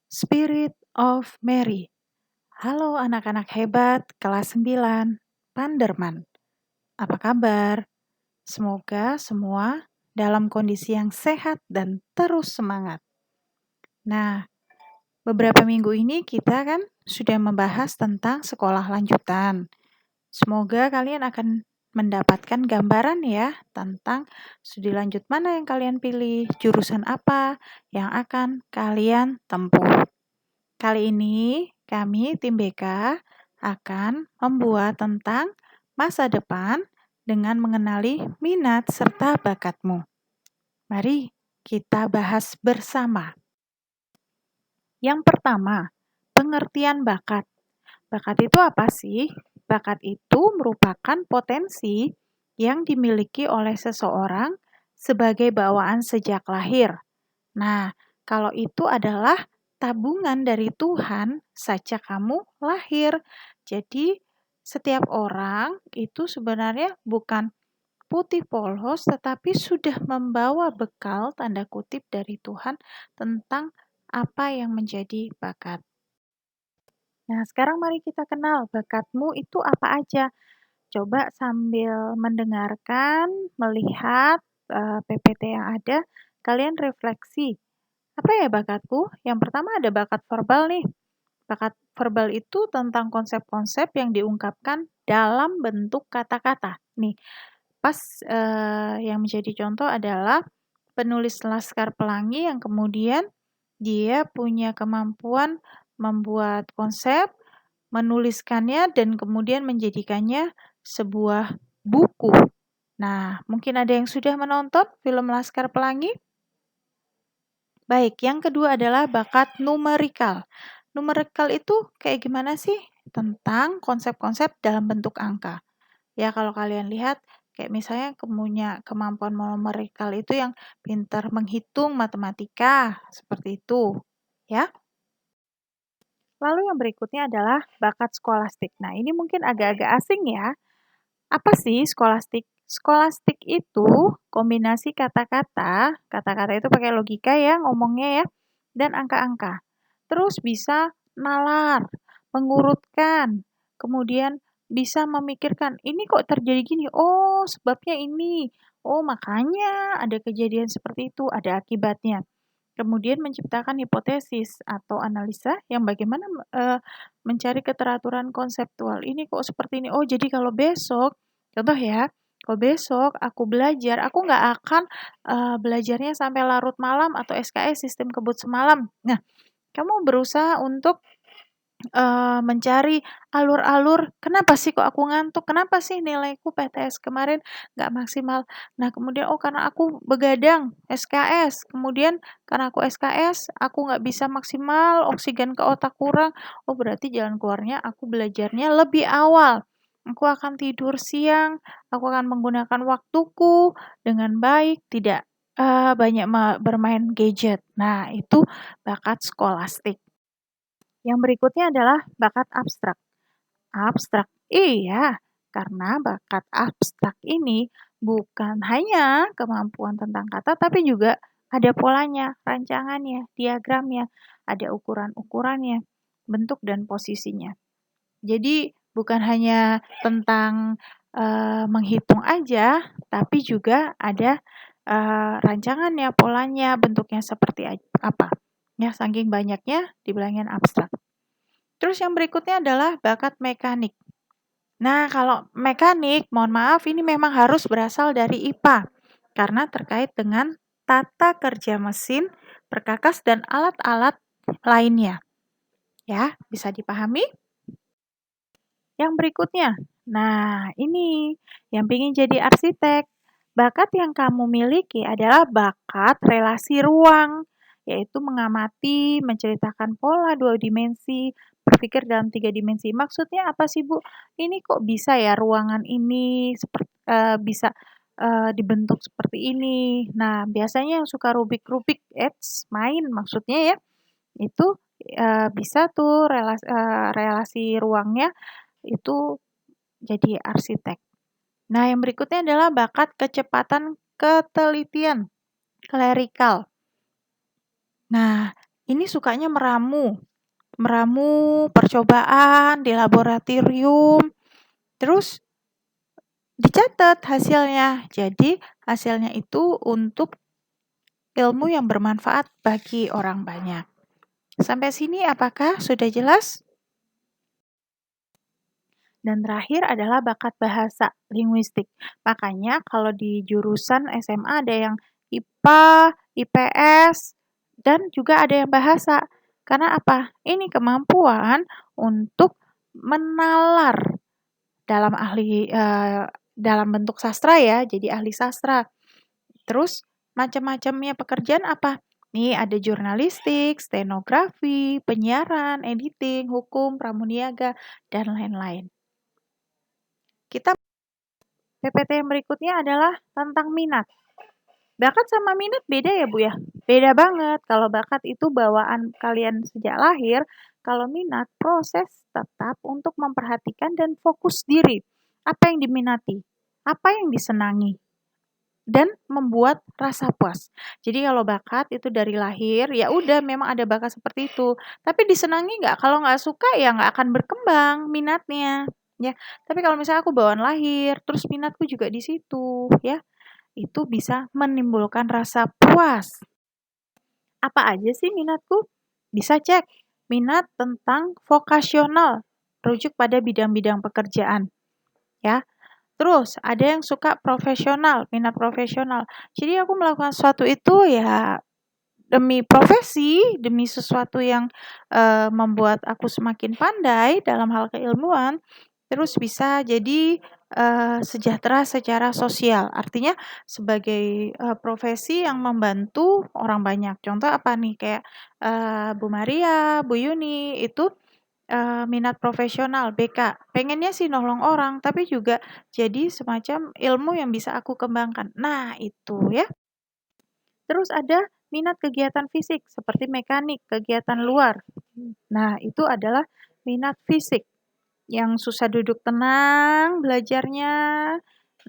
Spirit of Mary. Halo anak-anak hebat kelas 9, Panderman. Apa kabar? Semoga semua dalam kondisi yang sehat dan terus semangat. Nah, beberapa minggu ini kita kan sudah membahas tentang sekolah lanjutan. Semoga kalian akan mendapatkan gambaran ya tentang studi lanjut mana yang kalian pilih, jurusan apa yang akan kalian tempuh. Kali ini kami tim BK akan membuat tentang masa depan dengan mengenali minat serta bakatmu. Mari kita bahas bersama. Yang pertama, pengertian bakat. Bakat itu apa sih? Bakat itu merupakan potensi yang dimiliki oleh seseorang sebagai bawaan sejak lahir. Nah, kalau itu adalah tabungan dari Tuhan sejak kamu lahir. Jadi, setiap orang itu sebenarnya bukan putih polos, tetapi sudah membawa bekal tanda kutip dari Tuhan tentang apa yang menjadi bakat. Nah, sekarang mari kita kenal bakatmu itu apa aja. Coba sambil mendengarkan, melihat PPT yang ada, kalian refleksi. Apa ya bakatku? Yang pertama ada bakat verbal nih. Bakat verbal itu tentang konsep-konsep yang diungkapkan dalam bentuk kata-kata. Nih, pas yang menjadi contoh adalah penulis Laskar Pelangi yang kemudian dia punya kemampuan membuat konsep, menuliskannya, dan kemudian menjadikannya sebuah buku. Nah, mungkin ada yang sudah menonton film Laskar Pelangi? Baik, yang kedua adalah bakat numerikal. Numerikal itu kayak gimana sih? Tentang konsep-konsep dalam bentuk angka. Ya, kalau kalian lihat, kayak misalnya punya kemampuan numerikal itu yang pintar menghitung matematika, seperti itu. Ya. Lalu yang berikutnya adalah bakat skolastik. Nah, ini mungkin agak-agak asing ya. Apa sih skolastik? Skolastik itu kombinasi kata-kata itu pakai logika ya ngomongnya ya, dan angka-angka. Terus bisa nalar, mengurutkan, kemudian bisa memikirkan, ini kok terjadi gini, oh sebabnya ini, oh makanya ada kejadian seperti itu, ada akibatnya. Kemudian menciptakan hipotesis atau analisa yang bagaimana mencari keteraturan konseptual. Ini kok seperti ini. Oh, jadi kalau besok, contoh ya, kalau besok aku belajar, aku nggak akan belajarnya sampai larut malam atau SKS sistem kebut semalam. Nah, kamu berusaha untuk mencari alur-alur, kenapa sih kok aku ngantuk, kenapa sih nilaiku PTS kemarin nggak maksimal. Nah kemudian, oh karena aku begadang SKS, kemudian karena aku SKS, aku nggak bisa maksimal, oksigen ke otak kurang, oh berarti jalan keluarnya aku belajarnya lebih awal. Aku akan tidur siang, aku akan menggunakan waktuku dengan baik, tidak banyak bermain gadget. Nah itu bakat skolastik. Yang berikutnya adalah bakat abstrak. Abstrak, iya, karena bakat abstrak ini bukan hanya kemampuan tentang kata, tapi juga ada polanya, rancangannya, diagramnya, ada ukuran-ukurannya, bentuk dan posisinya. Jadi bukan hanya tentang menghitung aja, tapi juga ada rancangannya, polanya, bentuknya seperti apa. Ya, saking banyaknya dibilangin abstrak. Terus yang berikutnya adalah bakat mekanik. Nah, kalau mekanik, mohon maaf ini memang harus berasal dari IPA karena terkait dengan tata kerja mesin, perkakas dan alat-alat lainnya. Ya, bisa dipahami? Yang berikutnya. Nah, ini yang ingin jadi arsitek. Bakat yang kamu miliki adalah bakat relasi ruang, yaitu mengamati, menceritakan pola 2 dimensi, berpikir dalam 3 dimensi. Maksudnya apa sih, Bu? Ini kok bisa ya ruangan ini bisa dibentuk seperti ini. Nah, biasanya yang suka rubik-rubik, main maksudnya ya, itu bisa tuh relasi ruangnya itu jadi arsitek. Nah, yang berikutnya adalah bakat kecepatan ketelitian, clerical. Nah, ini sukanya meramu percobaan di laboratorium, terus dicatat hasilnya. Jadi hasilnya itu untuk ilmu yang bermanfaat bagi orang banyak. Sampai sini apakah sudah jelas? Dan terakhir adalah bakat bahasa linguistik. Makanya kalau di jurusan SMA ada yang IPA, IPS, dan juga ada yang bahasa. Karena apa? Ini kemampuan untuk menalar dalam bentuk sastra ya, jadi ahli sastra. Terus macam-macamnya pekerjaan apa? Nih ada jurnalistik, stenografi, penyiaran, editing, hukum, pramuniaga, dan lain-lain. Kita PPT yang berikutnya adalah tentang minat. Bakat sama minat beda ya Bu ya? Beda banget. Kalau bakat itu bawaan kalian sejak lahir, kalau minat proses tetap untuk memperhatikan dan fokus diri. Apa yang diminati? Apa yang disenangi? Dan membuat rasa puas. Jadi kalau bakat itu dari lahir, ya udah memang ada bakat seperti itu. Tapi disenangi nggak? Kalau nggak suka ya nggak akan berkembang minatnya. Ya, tapi kalau misalnya aku bawaan lahir, terus minatku juga di situ, ya, itu bisa menimbulkan rasa puas. Apa aja sih minatku? Bisa cek minat tentang vokasional, rujuk pada bidang-bidang pekerjaan, ya. Terus ada yang suka profesional, minat profesional. Jadi aku melakukan sesuatu itu ya demi profesi, demi sesuatu yang membuat aku semakin pandai dalam hal keilmuan, terus bisa jadi sejahtera secara sosial. Artinya sebagai profesi yang membantu orang banyak. Contoh apa nih? Kayak Bu Maria, Bu Yuni itu minat profesional BK, pengennya sih nolong orang, tapi juga jadi semacam ilmu yang bisa aku kembangkan. Nah, itu ya. Terus ada minat kegiatan fisik seperti mekanik, kegiatan luar. Nah, itu adalah minat fisik yang susah duduk tenang belajarnya.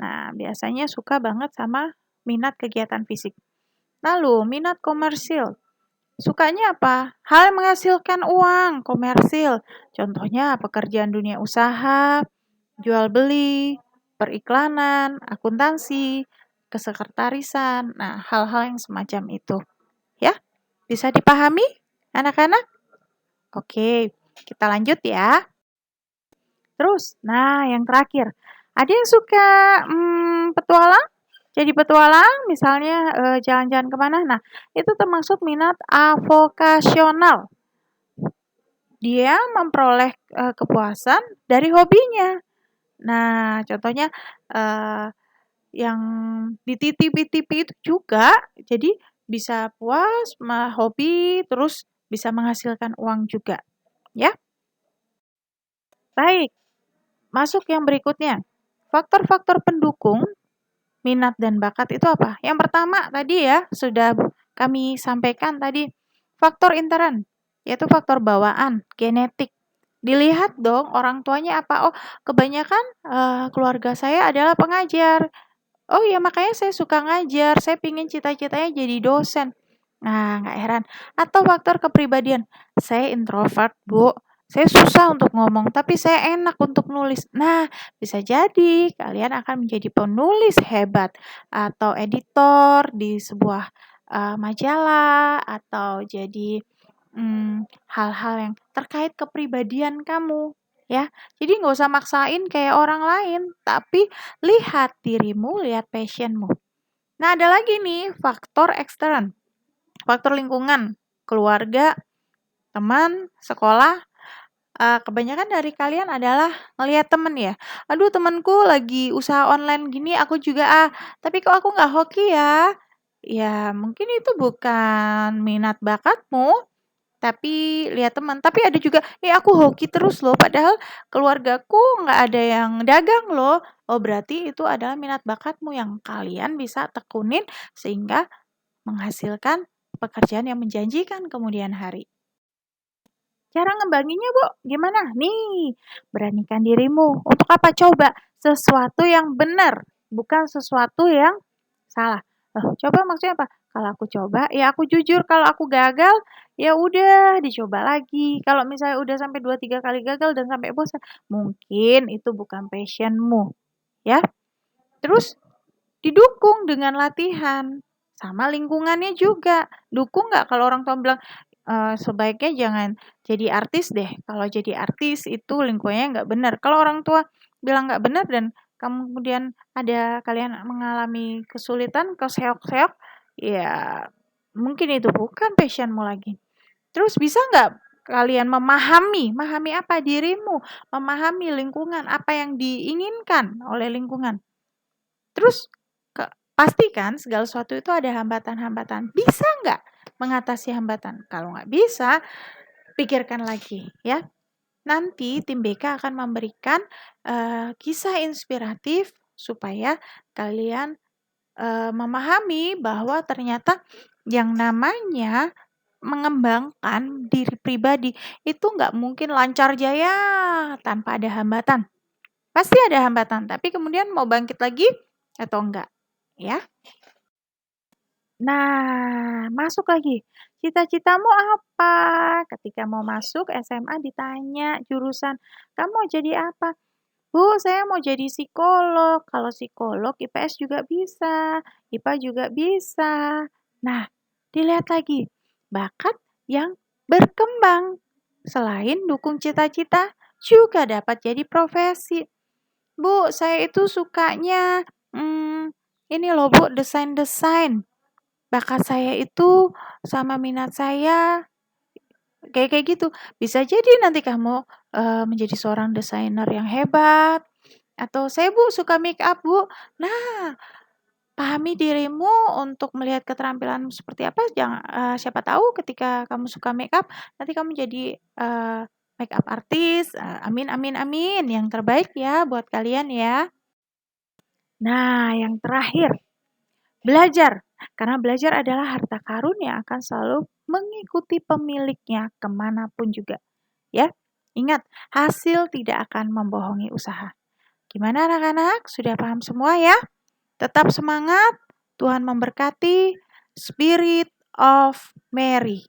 Nah, biasanya suka banget sama minat kegiatan fisik. Lalu, minat komersil. Sukanya apa? Hal yang menghasilkan uang, komersil. Contohnya pekerjaan dunia usaha, jual beli, periklanan, akuntansi, kesekretarisan. Nah, hal-hal yang semacam itu. Ya, bisa dipahami anak-anak? Oke, kita lanjut ya. Terus, nah yang terakhir. Ada yang suka petualang? Jadi petualang, misalnya jalan-jalan kemana? Nah, itu termasuk minat avokasional. Dia memperoleh kepuasan dari hobinya. Nah, contohnya yang di TV-TV itu juga, jadi bisa puas, hobi, terus bisa menghasilkan uang juga, ya. Baik, masuk yang berikutnya. Faktor-faktor pendukung minat dan bakat itu apa? Yang pertama tadi ya, sudah kami sampaikan tadi, faktor intern, yaitu faktor bawaan, genetik. Dilihat dong orang tuanya apa, oh kebanyakan keluarga saya adalah pengajar. Oh iya makanya saya suka ngajar, saya pingin cita-citanya jadi dosen. Nah nggak heran. Atau faktor kepribadian, saya introvert Bu, saya susah untuk ngomong tapi saya enak untuk nulis. Nah bisa jadi kalian akan menjadi penulis hebat atau editor di sebuah majalah atau jadi hal-hal yang terkait kepribadian kamu, ya. Jadi nggak usah maksain kayak orang lain, tapi lihat dirimu, lihat passion-mu. Nah, ada lagi nih faktor ekstern, faktor lingkungan, keluarga, teman, sekolah. Kebanyakan dari kalian adalah ngelihat temen ya. Aduh temenku lagi usaha online gini, aku juga tapi kok aku nggak hoki ya? Ya mungkin itu bukan minat bakatmu, tapi lihat teman. Tapi ada juga, aku hoki terus loh, padahal keluargaku nggak ada yang dagang loh. Oh, berarti itu adalah minat bakatmu yang kalian bisa tekunin sehingga menghasilkan pekerjaan yang menjanjikan kemudian hari. Cara ngembanginnya, Bu, gimana? Nih, beranikan dirimu. Untuk apa? Coba sesuatu yang benar, bukan sesuatu yang salah. Coba maksudnya apa? kalau aku coba, ya aku jujur. Kalau aku gagal, ya udah dicoba lagi. Kalau misalnya udah sampai 2, 3 kali gagal dan sampai bosan, mungkin itu bukan passion-mu, ya. Terus didukung dengan latihan, sama lingkungannya juga. Dukung nggak kalau orang tua bilang, sebaiknya jangan jadi artis deh, kalau jadi artis itu lingkungannya nggak benar. Kalau orang tua bilang nggak benar dan kemudian kalian mengalami kesulitan, keseok-seok, ya mungkin itu bukan passion-mu lagi. Terus bisa nggak kalian memahami apa dirimu, memahami lingkungan, apa yang diinginkan oleh lingkungan. Terus pastikan segala sesuatu itu ada hambatan-hambatan. Bisa nggak mengatasi hambatan? Kalau nggak bisa, pikirkan lagi ya. Nanti tim BK akan memberikan kisah inspiratif supaya kalian memahami bahwa ternyata yang namanya mengembangkan diri pribadi itu nggak mungkin lancar jaya tanpa ada hambatan. Pasti ada hambatan, tapi kemudian mau bangkit lagi atau enggak, ya. Nah, masuk lagi. Cita-citamu apa? Ketika mau masuk SMA ditanya jurusan, "Kamu mau jadi apa?" "Bu, saya mau jadi psikolog." Kalau psikolog IPS juga bisa, IPA juga bisa. Nah, dilihat lagi bakat yang berkembang. Selain dukung cita-cita, juga dapat jadi profesi. "Bu, saya itu sukanya, ini loh Bu, desain-desain. Bakat saya itu sama minat saya kayak gitu." Bisa jadi nanti kamu, menjadi seorang desainer yang hebat. Atau, "Saya Bu, suka make up Bu." Nah, pahami dirimu untuk melihat keterampilanmu seperti apa, siapa tahu ketika kamu suka make up, nanti kamu jadi, make up artist, amin amin amin, yang terbaik ya buat kalian ya. Nah, yang terakhir, belajar. Karena belajar adalah harta karun yang akan selalu mengikuti pemiliknya kemanapun juga. Ya, ingat, hasil tidak akan membohongi usaha. Gimana anak-anak? Sudah paham semua ya? Tetap semangat, Tuhan memberkati. Spirit of Mary.